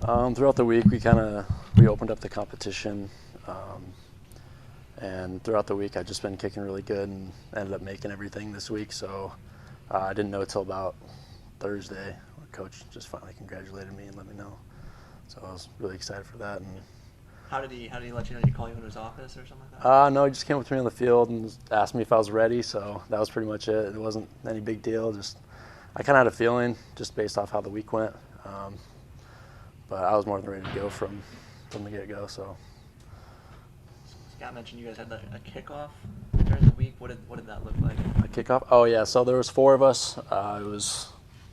Throughout the week, we opened up the competition, and throughout the week, I've just been kicking really good and ended up making everything this week. So I didn't know until about Thursday. Our coach just finally congratulated me and let me know. So I was really excited for that. And How did he let you know? Did he call you into his office or something like that? no, he just came up to me on the field and asked me if I was ready. So that was pretty much it. It wasn't any big deal. I kind of had a feeling just based off how the week went. But I was more than ready to go from the get-go. So Scott mentioned you guys had a kickoff during the week. What did that look like? a kickoff. Oh yeah. So there was 4 of us. It was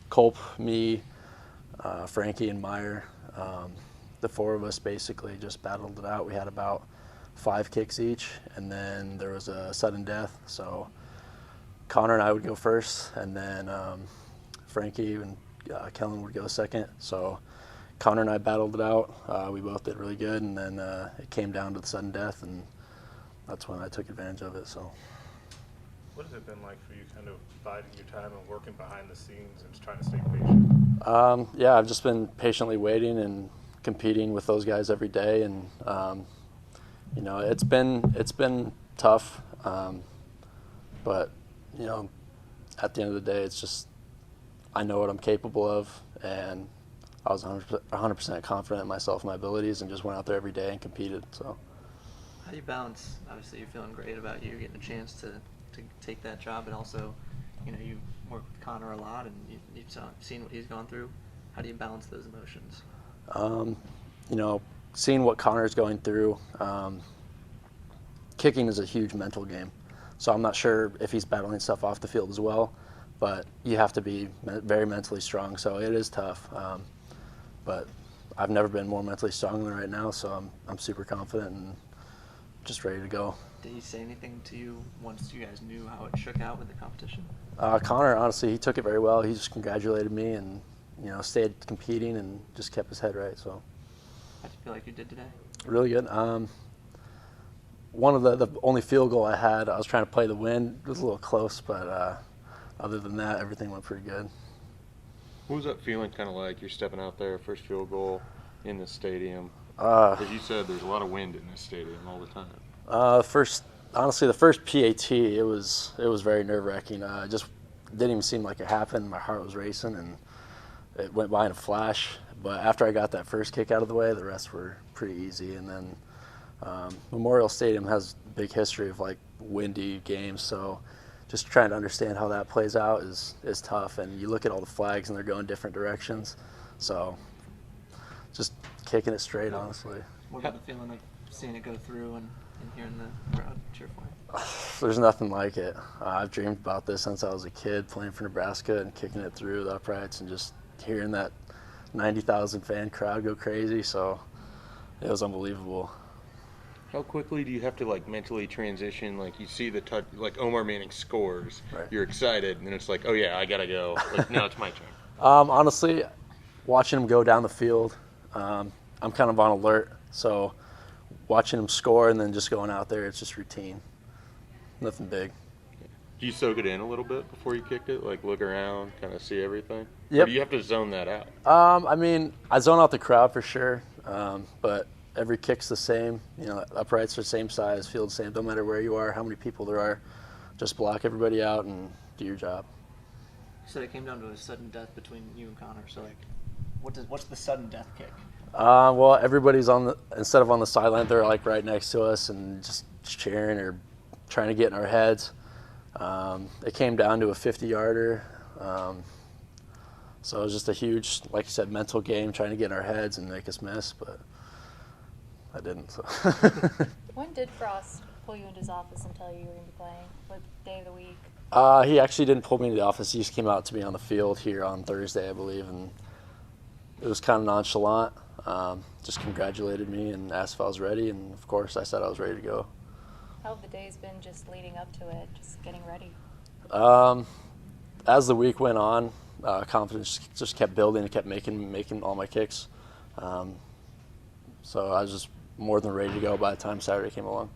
Culp, me, Frankie, and Meyer. The 4 of us basically just battled it out. We had about 5 kicks each, and then there was a sudden death. So Connor and I would go first, and then Frankie and Kellen would go second. So Connor and I battled it out. We both did really good, and then it came down to the sudden death, and that's when I took advantage of it. So, what has it been like for you, kind of biding your time and working behind the scenes and trying to stay patient? Yeah, I've just been patiently waiting and competing with those guys every day, and it's been tough, but at the end of the day, it's just I know what I'm capable of, and I was 100% confident in myself and my abilities, and just went out there every day and competed. So, how do you balance? Obviously, you're feeling great about you getting a chance to take that job, but also, you work with Connor a lot, and you've seen what he's gone through. How do you balance those emotions? Seeing what Connor's going through, kicking is a huge mental game. So I'm not sure if he's battling stuff off the field as well, but you have to be very mentally strong. So it is tough. But I've never been more mentally strong than right now, so I'm super confident and just ready to go. Did he say anything to you once you guys knew how it shook out with the competition? Connor, honestly, he took it very well. He just congratulated me and stayed competing and just kept his head right. So, how do you feel like you did today? Really good. One of the only field goal I had, I was trying to play the wind. It was a little close, but other than that, everything went pretty good. What was that feeling kind of like? You're stepping out there, first field goal in the stadium. As you said, there's a lot of wind in this stadium all the time. The first PAT, it was very nerve-wracking. It just didn't even seem like it happened. My heart was racing, and it went by in a flash. But after I got that first kick out of the way, the rest were pretty easy. And then Memorial Stadium has a big history of windy games, so just trying to understand how that plays out is tough. And you look at all the flags and they're going different directions. So just kicking it straight, honestly. What about the feeling of seeing it go through and hearing the crowd cheer for you? There's nothing like it. I've dreamed about this since I was a kid, playing for Nebraska and kicking it through the uprights and just hearing that 90,000 fan crowd go crazy. So it was unbelievable. How quickly do you have to mentally transition? You see the touch, Omar Manning scores, right. You're excited, and then it's oh yeah, I gotta go. Now it's my turn. Honestly, watching him go down the field, I'm kind of on alert. So watching him score and then just going out there, it's just routine. Nothing big. Do you soak it in a little bit before you kick it? Look around, kind of see everything? Yep. Or do you have to zone that out? I zone out the crowd for sure, but every kick's the same. Uprights are the same size, field's the same. No matter where you are, how many people there are, just block everybody out and do your job. So it came down to a sudden death between you and Connor. So what's the sudden death kick? Well, everybody's instead of on the sideline, they're right next to us and just cheering or trying to get in our heads. It came down to a 50-yarder. So it was just a huge, like you said, mental game, trying to get in our heads and make us miss, but I didn't. So. When did Frost pull you into his office and tell you you were going to be playing? What day of the week? He actually didn't pull me into the office. He just came out to me on the field here on Thursday, I believe, and it was kind of nonchalant. Just congratulated me and asked if I was ready, and of course I said I was ready to go. How have the days been just leading up to it, just getting ready? As the week went on, confidence just kept building and kept making all my kicks. So I was just more than ready to go by the time Saturday came along.